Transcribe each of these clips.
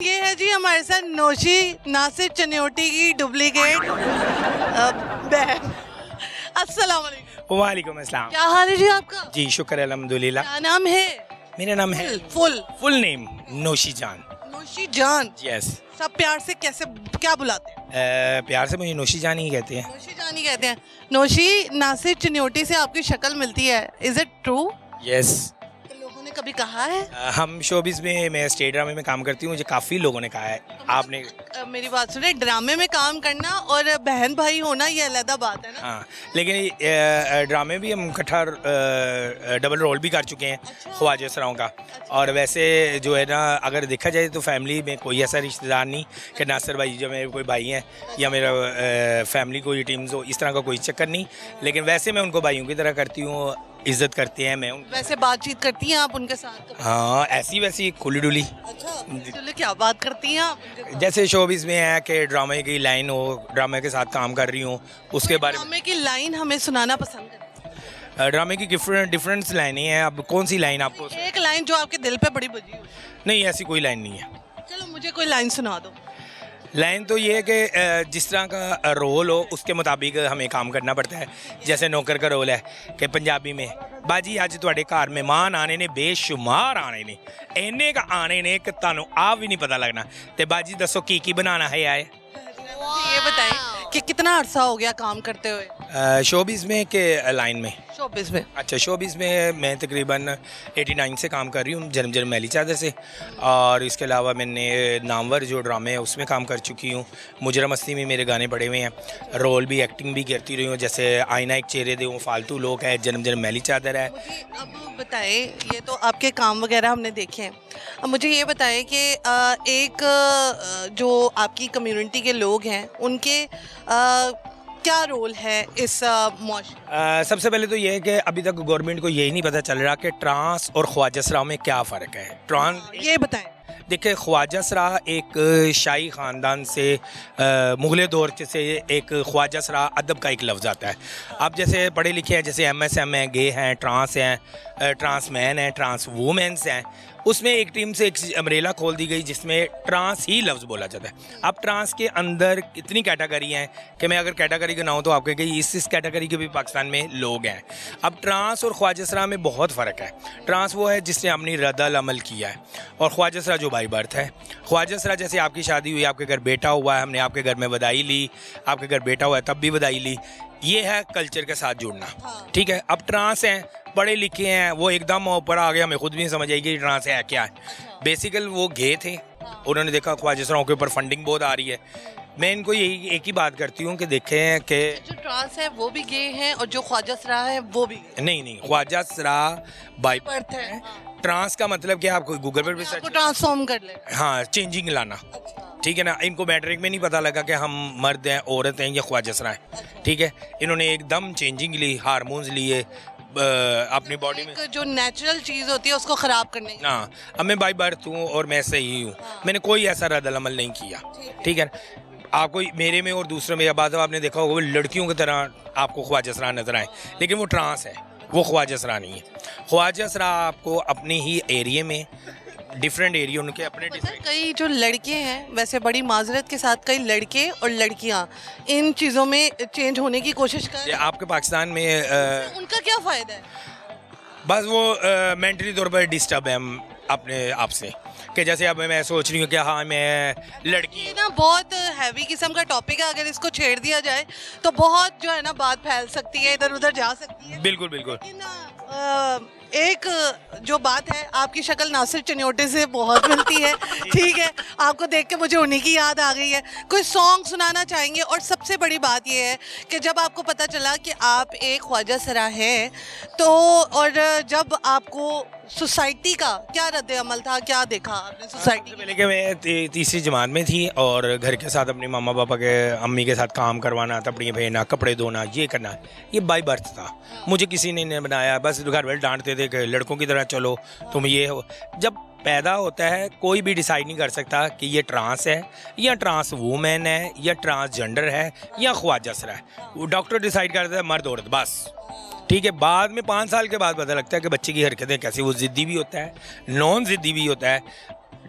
ये है जी हमारे साथ नौशी नासिर चनियोटी की डुप्लीकेट बहन। अस्सलाम वालेकुम। वालेकुम अस्सलाम। क्या हाल है जी आपका? जी शुक्र अल्हम्दुलिल्लाह। क्या नाम है? मेरा नाम है फुल नेम नौशी जान। नौशी जान। यस। सब प्यार से कैसे क्या बुलाते हैं? प्यार से मुझे नौशी जान ही कहते हैं। नौशी जान ही कहते हैं। नौशी नासिर चनियोटी से आपकी शक्ल मिलती है, इज इट ट्रू? यस। लोगों ने कभी कहा है? हम शोबिस में, मैं स्टेट ड्रामे में काम करती हूँ, मुझे काफ़ी लोगों ने कहा है। आपने मेरी बात सुने, ख्वाजा में काम करना और बहन भाई होना ये अलग बात है ना। हाँ, लेकिन ड्रामे भी हम इकट्ठा डबल रोल भी कर चुके हैं ख्वाजा सराओं का। और वैसे जो है ना, अगर देखा जाए तो फैमिली में कोई ऐसा रिश्तेदार नहीं कि नासिर भाई जो मेरे कोई भाई हैं या मेरा फैमिली कोई टीम्स हो, इस तरह का कोई चक्कर नहीं। लेकिन वैसे मैं उनको भाइयों की तरह करती हूँ, इज्जत करते हैं। मैं वैसे बातचीत करती हैं आप उनके साथ? हाँ, ऐसी वैसी खुली डुली। अच्छा, चलो क्या बात करती हैं आप? जैसे शोबिस में है कि ड्रामे की लाइन हो, ड्रामे के साथ काम कर रही हूँ, उसके बारे में। ड्रामे की लाइन हमें सुनाना पसंद है। ड्रामे की डिफरेंट लाइनें हैं। अब कौन सी लाइन आपको? एक लाइन जो आपके दिल पे बड़ी बजी हो। नहीं, ऐसी कोई लाइन नहीं है। चलो मुझे कोई लाइन सुना दो। लाइन तो ये है कि जिस तरह का रोल हो उसके मुताबिक हमें काम करना पड़ता है। जैसे नौकर का रोल है कि पंजाबी में बाजी अज तुहाडे घर मेहमान आने ने, बेशुमार आने ने, इन्ने का आने ने कि तुहानू आप भी नहीं पता लगना। तो बाजी दसो की बनाना है आए। ये बताएं कि कितना अरसा हो गया काम करते हुए शोबिस में के लाइन में? शोबिस में। अच्छा, शोबिस में मैं तकरीबन 89 से काम कर रही हूँ, जन्म जन्म मैली चादर से। और इसके अलावा मैंने नामवर जो ड्रामे है उसमें काम कर चुकी हूँ। मुजरा मस्ती में मेरे गाने पड़े हुए हैं। रोल भी, एक्टिंग भी करती रही हूँ, जैसे आईना एक चेहरे दे, फालतू लोग है, जन्म जन्म मैली चादर है। अब बताएं, ये तो आपके काम वगैरह हमने देखे हैं। अब मुझे ये बताएं कि एक जो आपकी कम्युनिटी के लोग हैं उनके क्या रोल है इस मुआशरे? सबसे पहले तो ये है कि अभी तक गवर्नमेंट को यही नहीं पता चल रहा कि ट्रांस और ख्वाजा सराओं में क्या फ़र्क है। ट्रांस, ये बताएं। देखिए, ख्वाजा सरा एक शाही ख़ानदान से मुग़ल दौर से एक ख्वाजा सरा अदब का एक लफ्ज़ आता है। आप जैसे पढ़े लिखे हैं, जैसे MSM हैं, गे हैं, ट्रांस हैं, ट्रांस मैन हैं, ट्रांस वूमेंस हैं, उसमें एक टीम से एक अम्ब्रेला खोल दी गई जिसमें ट्रांस ही लफ्ज़ बोला जाता है। अब ट्रांस के अंदर कितनी कैटेगरी हैं कि मैं अगर कैटेगरी गिनाऊँ तो आपके कहीं इस कैटेगरी के भी पाकिस्तान में लोग हैं। अब ट्रांस और ख्वाजा सरा में बहुत फ़र्क है। ट्रांस वो है जिसने अपनी रद्दल अमल किया है, और ख्वाजा सरा जो बाई बर्थ है। ख्वाजा सरा जैसे आपकी शादी हुई, आपके घर बेटा हुआ है, हमने आपके घर में बधाई ली, आपके घर बेटा हुआ है तब भी बधाई ली, ये है कल्चर के साथ जुड़ना। ठीक है। अब ट्रांस हैं, पढ़े लिखे हैं, वो एकदम ऊपर आ गया, हमें खुद भी नहीं समझ आई कि ट्रांस है क्या है। बेसिकल वो गे थे, उन्होंने देखा ख्वाजा सराओं के ऊपर फंडिंग बहुत आ रही है। मैं इनको यही एक ही बात करती हूँ कि देखें कि जो ट्रांस है वो भी गे हैं और जो ख्वाजा सरा है वो भी गे। नहीं, ख्वाजा सरा बाई बर्थ है। ट्रांस का मतलब क्या, आपको गूगल पर भी सर्च, आपको ट्रांसफॉर्म कर ले। हाँ, चेंजिंग लाना। ठीक है ना। इनको मैट्रिक में नहीं पता लगा कि हम मर्द हैं, औरत हैं या ख्वाजा सरा हैं। ठीक है। इन्होंने एकदम चेंजिंग ली, हार्मोन्स लिए अपनी बॉडी में। जो नेचुरल चीज़ होती है उसको ख़राब करने की। हाँ, अब मैं बाई बर्थ हूँ और मैं सही हूँ। मैंने कोई ऐसा रद्द अमल नहीं किया। ठीक है। आपको मेरे में और दूसरे में बात हो, आपने देखा होगा वो लड़कियों की तरह आपको ख्वाजा सरा नजर आए, लेकिन वो ट्रांस है, वो ख्वाजा सरा नहीं है। ख्वाजा सरा आपको अपने ही एरिया में, डिफरेंट एरिया उनके अपने डिफरेंट। कई जो लड़के हैं, वैसे बड़ी माजरत के साथ कई लड़के और लड़कियां इन चीज़ों में चेंज होने की कोशिश कर रहे हैं। आपके पाकिस्तान में उनका क्या फ़ायदा है? बस वो मेंटली तौर पर डिस्टर्ब है हम अपने आप से, कि जैसे अब मैं सोच रही हूँ कि हाँ मैं लड़की। ये ना बहुत हैवी किस्म का टॉपिक है, अगर इसको छेड़ दिया जाए तो बहुत जो है ना बात फैल सकती है, इधर उधर जा सकती है। बिल्कुल बिल्कुल। लेकिन एक जो बात है, आपकी शक्ल नासिर चनियोटी से बहुत मिलती है। ठीक है, आपको देख के मुझे उन्हीं की याद आ गई है। कोई सॉन्ग सुनाना चाहेंगे? और सबसे बड़ी बात यह है कि जब आपको पता चला कि आप एक ख्वाजा सरा हैं, तो और जब आपको सोसाइटी का क्या रद्द अमल था, क्या देखा आपने सोसाइटी? पहले कि मैं तीसरी जमात में थी और घर के साथ अपने मामा पापा के, अम्मी के साथ काम करवाना, तपड़ियाँ फेरना, कपड़े धोना, ये करना, ये बाई बर्थ था। मुझे किसी ने नहीं बनाया, बस घर वाले डांटते थे कि लड़कों की तरह चलो, तुम ये हो। जब पैदा होता है कोई भी डिसाइड नहीं कर सकता कि ये ट्रांस है या ट्रांस वूमेन है या ट्रांसजेंडर है या ख्वाजा सरा है। वो डॉक्टर डिसाइड करता है मर्द औरत, बस। ठीक है। बाद में 5 साल के बाद पता लगता है कि बच्चे की हरकतें कैसी, वो ज़िद्दी भी होता है, नॉन ज़िद्दी भी होता है,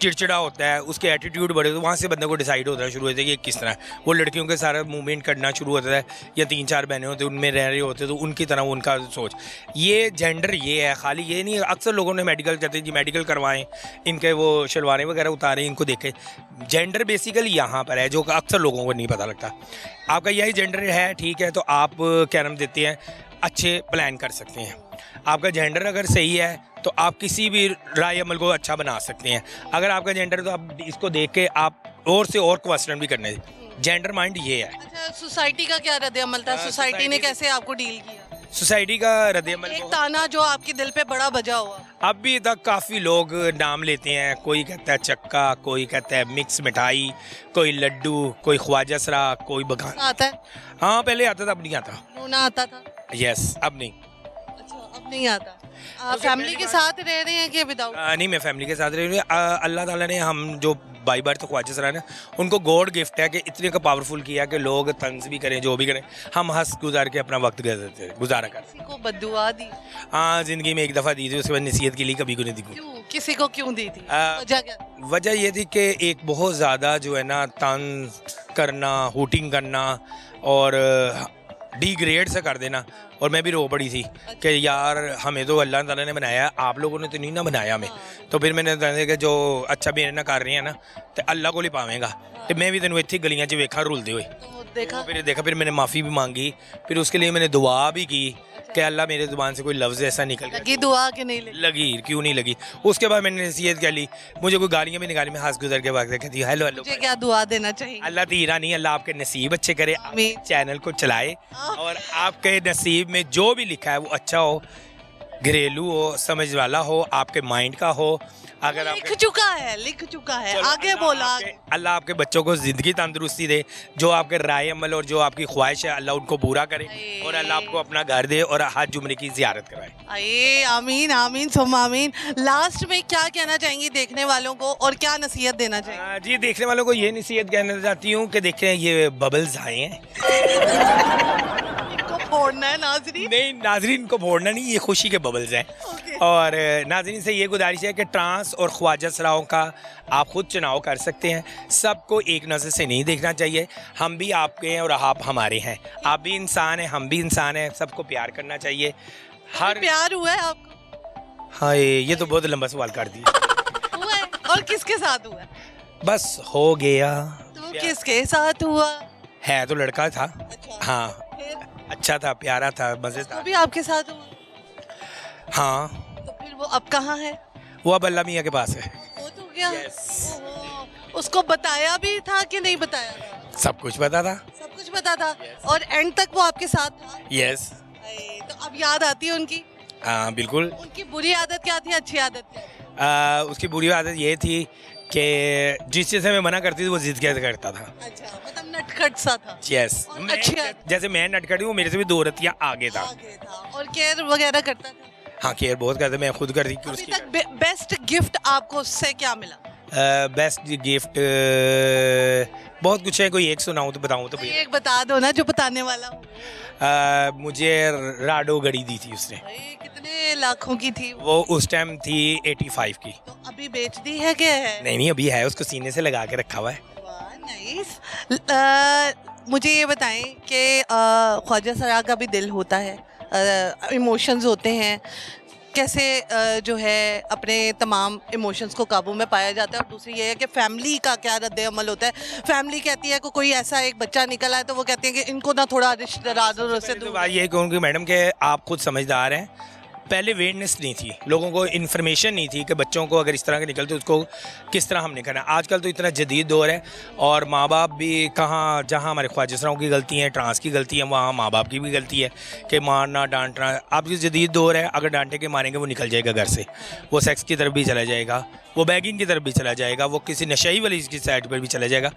चिड़चिड़ा होता है, उसके एटीट्यूड बढ़े, तो वहाँ से बंदे को डिसाइड होता है शुरू होता है कि ये किस तरह है। वो लड़कियों के सारा मूवमेंट करना शुरू होता है, या 3-4 बहनें होती हैं उनमें रह रहे होते तो उनकी तरह उनका सोच। ये जेंडर ये है, खाली ये नहीं है। अक्सर लोगों ने मेडिकल कहते हैं जी मेडिकल करवाएं, इनके वो शलवारें वगैरह उतारें, इनको देखें। जेंडर बेसिकली यहाँ पर है जो अक्सर लोगों को नहीं पता लगता। आपका यही जेंडर है, ठीक है, तो आप क्या नाम देते हैं, अच्छे प्लान कर सकते हैं। आपका जेंडर अगर सही है तो आप किसी भी राय अमल को अच्छा बना सकते हैं। अगर आपका जेंडर है तो आप इसको देख के आप और से और क्वेश्चन भी करने। जेंडर माइंड ये है। अच्छा, सोसाइटी का क्या रद्द अमल था? सोसाइटी ने कैसे आपको डील किया? सोसाइटी का रद्द-ए-अमल एक ताना जो आपके दिल पे बड़ा बजा हुआ। अभी तक काफ़ी लोग नाम लेते हैं, कोई कहता है चक्का, कोई कहता है मिक्स मिठाई, कोई लड्डू, कोई ख्वाजा सरा, कोई बगान आता है? हाँ पहले आता था, अब नहीं आता। रोना आता था? यस, अब नहीं। अच्छा, अब नहीं आता। आप फैमिली के साथ रह रहे हैं कि विदाउट? नहीं, मैं फैमिली के साथ रह रही हूँ। अल्लाह ताला ने हम जो बाई बर्थ ख्वाजा सरा ने उनको गॉड गिफ्ट है कि इतने का पावरफुल किया कि लोग तंज भी करें, जो भी करें, हम हंस गुजार के अपना वक्त गुजारा करें। किसी को बद्दुआ दी? हाँ, ज़िंदगी में एक दफ़ा दी थी, उसके बाद नसीहत के लिए कभी को नहीं दी। क्यों? किसी को क्यों दी थी? वजह क्या? वजह ये थी कि एक बहुत ज़्यादा जो है ना तंज करना, हूटिंग करना और डिग्रेड से कर देना। और मैं भी रो पड़ी थी कि यार हमें तो अल्लाह ताला ने बनाया, आप लोगों ने तो नहीं ना बनाया हमें। तो फिर मैंने कहा कि जो अच्छा मेरे ना कर रहे हैं ना तो अल्लाह को ही पावेगा। तो मैं भी तेन इतनी गलियां च वेखा रुलते हुए, देखा? फिर मैंने माफ़ी भी मांगी, फिर उसके लिए मैंने दुआ भी की कि अल्लाह मेरे ज़ुबान से कोई लफ्ज़ ऐसा निकल गया। लगी दुआ कि नहीं लगी? लगी, क्यों नहीं लगी। उसके बाद मैंने नसीहत कर ली, मुझे कोई गालियाँ भी निकाली, मैं हंस गुजर के भाग कहती हेलो हेलो। मुझे क्या दुआ देना चाहिए? अल्लाह तीरा नहीं, अल्लाह आपके नसीब अच्छे करे, चैनल को चलाए और आपके नसीब में जो भी लिखा है वो अच्छा हो, घरेलू हो, समझ वाला हो, आपके माइंड का हो। अगर आप लिख चुका है, आगे बोला। अल्लाह आपके बच्चों को ज़िंदगी तंदुरुस्ती दे, जो आपके राय अमल और जो आपकी ख्वाहिश है अल्लाह उनको पूरा करे और अल्लाह आपको अपना घर दे और हज जुमरे की ज़ियारत कराए। अये आमीन आमीन सुम आमीन। लास्ट में क्या कहना चाहेंगी देखने वालों को और क्या नसीहत देना चाहिए? जी, देखने वालों को ये नसीहत कहना चाहती हूँ कि देखें ये बबल्स आए हैं, इनको फोड़ना है नाज़रीन? नहीं नाजरीन को फोड़ना नहीं, ये खुशी के बबल्स हैं। और नाजरीन से ये गुजारिश है कि ट्रांस और ख्वाजा सराओं का आप खुद चुनाव कर सकते हैं। सबको एक नज़र से नहीं देखना चाहिए। हम भी आपके हैं और आप हमारे हैं। आप भी इंसान हैं, हम भी इंसान हैं। सबको प्यार करना चाहिए। हर प्यार हुआ है आपको? हाँ, ये तो बहुत लंबा सवाल कर दिया। हुआ है? और किसके साथ हुआ है? बस हो गया। तो किसके साथ हुआ है तो लड़का था। अच्छा, हाँ, फिर अच्छा था, प्यारा था, मज़ेदार। वो भी आपके साथ हुआ? हाँ, तो फिर वो अब कहाँ है? वो अब अल्लाह मियाँ के पास है। वो तो गया। Yes. ओहो, उसको बताया भी था कि नहीं बताया था? सब कुछ पता था। सब कुछ पता था। और एंड तक वो आपके साथ था? यस। तो अब याद आती है उनकी? हाँ बिल्कुल। उनकी बुरी आदत क्या थी, अच्छी आदत क्या थी? उसकी बुरी आदत ये थी कि जिस चीज़ से मैं मना करती थी वो जिद कैसे करता था। अच्छा, मतलब नटखट सा था। यस। और अच्छी आदत? जैसे मैं नटखटी हूँ, मेरे से भी 2 रतिया आगे था। आगे था। और केयर वगैरह करता था? हाँ, केयर बहुत करता, मैं खुद करती थी अभी उसकी। तक बेस्ट गिफ्ट आपको उससे क्या मिला? बेस्ट गिफ्ट बहुत कुछ है, कोई एक सुनाऊँ तो बताऊँ तो कोई एक बता दो ना जो बताने वाला हो। मुझे राडो घड़ी दी थी उसने। भाई, कितने लाखों की थी वो? वो उस टाइम थी 85 की। तो अभी बेच दी है क्या है? नहीं, अभी है, उसको सीने से लगा के रखा हुआ है। वाह, नाइस। मुझे ये बताएं कि ख्वाजा सरा का भी दिल होता है, इमोशंस होते हैं, कैसे जो है अपने तमाम इमोशंस को काबू में पाया जाता है? और दूसरी ये है कि फैमिली का क्या रद्द अमल होता है? फैमिली कहती है कि कोई ऐसा एक बच्चा निकला है तो वो कहते हैं कि इनको ना थोड़ा रिश्तेदारों से तो दूर। बात ये कहूँगी मैडम कि आप खुद समझदार हैं। पहले अवेयरनेस नहीं थी, लोगों को इन्फॉर्मेशन नहीं थी कि बच्चों को अगर इस तरह के निकलते उसको किस तरह हमने करना। आजकल तो इतना जदीद दौर है और माँ बाप भी कहाँ, जहाँ हमारे ख्वाजा सराओं की गलती है, ट्रांस की गलती है, वहाँ माँ बाप की भी गलती है कि मारना डांटना। अब ये जदीद दौर है, अगर डांटे के मारेंगे वो निकल जाएगा घर से, वो सेक्स की तरफ भी चला जाएगा, वो बैगिंग की तरफ भी चला जाएगा, वो किसी नशेई वाली की साइड पर भी चला जाएगा।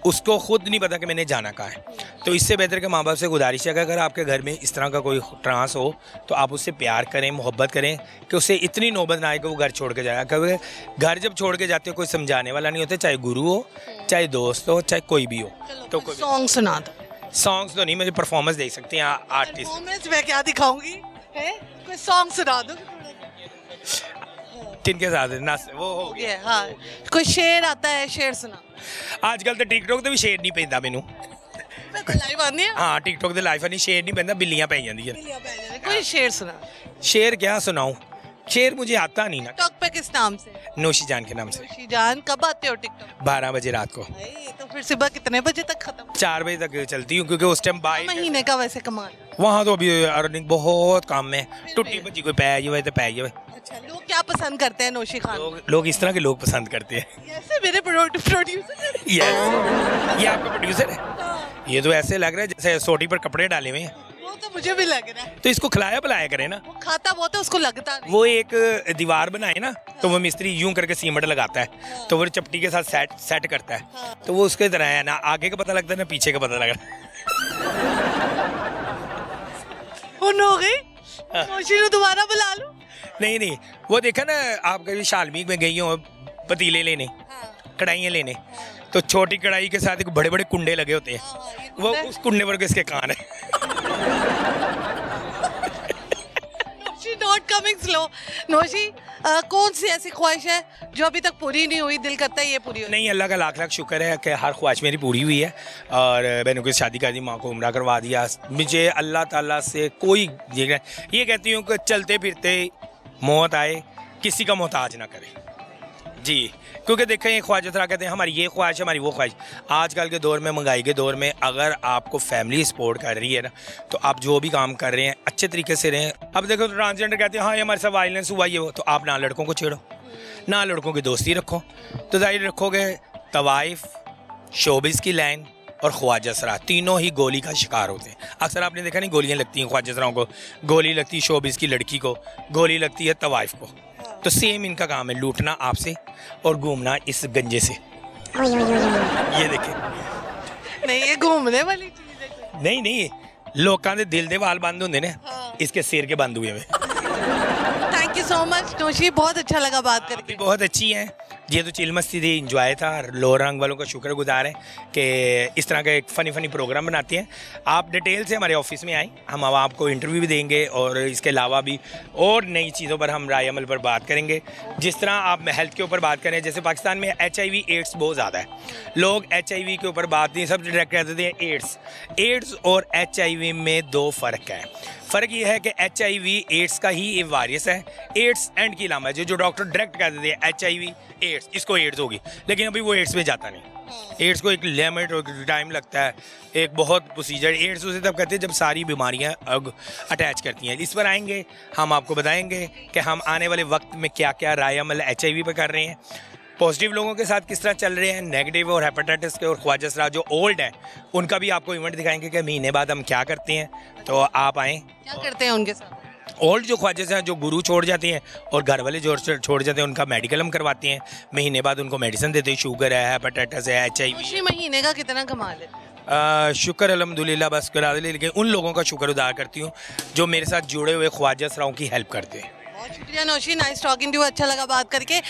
उसको खुद नहीं पता कि मैंने जाना कहाँ है। तो इससे बेहतर कि माँ बाप से गुजारिश है कि अगर आपके घर में इस तरह का कोई ट्रांस हो तो आप उससे प्यार करें, मोहब्बत करें कि उससे इतनी नौबत ना आए कि वो घर छोड़ के जाए। क्योंकि घर जब छोड़ के जाते हो कोई समझाने वाला नहीं होता, चाहे गुरु हो, चाहे दोस्त हो, चाहे कोई भी हो। तो कोई सॉन्ग सुना दो। सॉन्ग्स तो नहीं, मुझे परफॉर्मेंस देख सकते हैं आर्टिस्ट। परफॉर्मेंस मैं क्या दिखाऊंगी है? कोई सॉन्ग सुना दो। किनके साथ ना वो हो गया ये हाँ कोई शेर आता है शेर सुना आजकल तो टिकटॉक ਤੇ ਵੀ ਸ਼ੇਰ ਨਹੀਂ ਪੈਂਦਾ ਮੈਨੂੰ लाइव आने ਹਾਂ ਟਿਕਟੌਕ ਤੇ ਲਾਈਫ ਨਹੀਂ ਸ਼ੇਰ नहीं ਪੈਂਦਾ ਬਿੱਲੀਆਂ ਪੈ ਜਾਂਦੀਆਂ कोई शेर सुना शेर क्या सुनाऊं शेर मुझे आता नहीं ना टिकटॉक पे किस नाम से नौशी जान के नाम से शीजान कब आते हो टिकटॉक 12 बजे रात को तो फिर सुबह कितने बजे तक खत्म 4 बजे तक चलती हूँ क्योंकि उस टाइम बाइक महीने का वैसे कमाल वहाँ तो अभी अर्निंग बहुत कम है टुट्टी भज्जी कोई पै जाए तो पै जाए अच्छा लोग क्या पसंद करते हैं नौशी खान लोग इस तरह के लोग पसंद करते हैं ऐसे मेरे प्रोड्यूसर यस ये आपका प्रोड्यूसर है ये तो ऐसे लग रहा है जैसे सोटी पर कपड़े डाले हुए हैं वो तो मुझे भी लग रहा है तो इसको खिलाया पिलाया करें ना वो खाता बहुत है उसको लगता नहीं वो एक दीवार बनाए ना तो वो मिस्त्री यूं करके सीमेंट लगाता है तो वो चपटी के साथ सेट करता है तो वो उसके तरह है ना आगे का पता लगता है ना पीछे का पता लगता है उन हो गई नौशी को दोबारा बुला लूं नहीं वो देखा ना आप कभी शालमीग में गई हो पतीले लेने कढ़ाइयाँ लेने तो छोटी कढ़ाई के साथ एक बड़े बड़े कुंडे लगे होते हैं वो उस कुंडे पर किसके कान है नौशी नॉट कमिंग स्लो नौशी कौन सी ऐसी ख्वाहिश है जो अभी तक पूरी नहीं हुई दिल करता है ये पूरी हो नहीं अल्लाह का लाख लाख शुक्र है कि हर ख्वाहिश मेरी पूरी हुई है और बहनों की शादी कर दी माँ को उम्रा करवा दिया मुझे अल्लाह ताला से कोई ये कहती हूँ कि चलते फिरते मौत आए किसी का मोहताज ना करे जी क्योंकि देखें ये ख्वाहिशत कहते हैं हमारी ये ख्वाहिश हमारी वो ख्वाहिश आजकल के दौर में महंगाई के दौर में अगर आपको फैमिली सपोर्ट कर रही है ना तो आप जो भी काम कर रहे हैं अच्छे तरीके से रहें अब देखो तो ट्रांसजेंडर कहते हैं हाँ ये हमारे साथ वायलेंस हुआ ये वो तो आप ना लड़कों को छेड़ो ना लड़कों की दोस्ती रखो तो जाहिर रखोगे तवाइफ शोबिस की लाइन और ख्वाजा सरा तीनों ही गोली का शिकार होते हैं अक्सर आपने देखा नहीं गोलियां लगती हैं ख्वाजा सराओं को गोली लगती है शोबिस की लड़की को गोली लगती है तवाइफ को तो सेम इनका काम है लूटना आपसे और घूमना इस गंजे से ये देखें नहीं ये घूमने वाली चीज है नहीं लोगों के दिल दे वाल बंद होंगे ने इसके सिर के बंद हुए हुए थैंक यू सो मच नौशी बहुत अच्छा लगा बात करके बहुत अच्छी हैं ये तो चिल मस्ती थी इंजॉय था लोअर रंग वालों का शुक्रगुजार है कि इस तरह का एक फ़नी प्रोग्राम बनाते हैं आप डिटेल से हमारे ऑफिस में आएँ हम अब आपको इंटरव्यू भी देंगे और इसके अलावा भी और नई चीज़ों पर हम राय अमल पर बात करेंगे जिस तरह आप हेल्थ के ऊपर बात करें जैसे पाकिस्तान में HIV एड्स बहुत ज़्यादा है लोग HIV के ऊपर बात नहीं सब डायरेक्ट कह देते हैं एड्स और HIV में दो फ़र्क है फ़र्क ये है कि HIV एड्स का ही एक वायरस है एड्स एंड की नाम है जो डॉक्टर डायरेक्ट कह देते हैं HIV एड्स इसको एड्स होगी लेकिन अभी वो एड्स में जाता नहीं एड्स को एक लिमिट और टाइम लगता है एक बहुत प्रोसीजर एड्स उसे तब कहते हैं जब सारी बीमारियां अटैच करती हैं इस पर आएंगे हम आपको बताएंगे कि हम आने वाले वक्त में क्या क्या राय अमल HIV पर कर रहे हैं पॉजिटिव लोगों के साथ किस तरह चल रहे हैं नेगेटिव और हेपेटाइटिस के और ख्वाजा सरा जो ओल्ड हैं उनका भी आपको इवेंट दिखाएंगे कि महीने बाद हम क्या करते हैं तो आप आएँ क्या करते हैं उनके साथ ओल्ड जो ख्वाजा हैं जो गुरु छोड़ जाते हैं और घर वाले जो छोड़ जाते हैं उनका मेडिकल हम करवाते हैं महीने बाद उनको मेडिसिन देते हैं शुगर है हेपेटाइटिस है HIV महीने का कितना कमा लेते शुक्र अल्हम्दुलिल्लाह बस करा दे लेकिन उन लोगों का शुक्र अदा करती हूँ जो मेरे साथ जुड़े हुए ख्वाजा सराओं की हेल्प करते हैं बहुत शुक्रिया नौशी नाइस टॉकिंग टू अच्छा लगा बात करके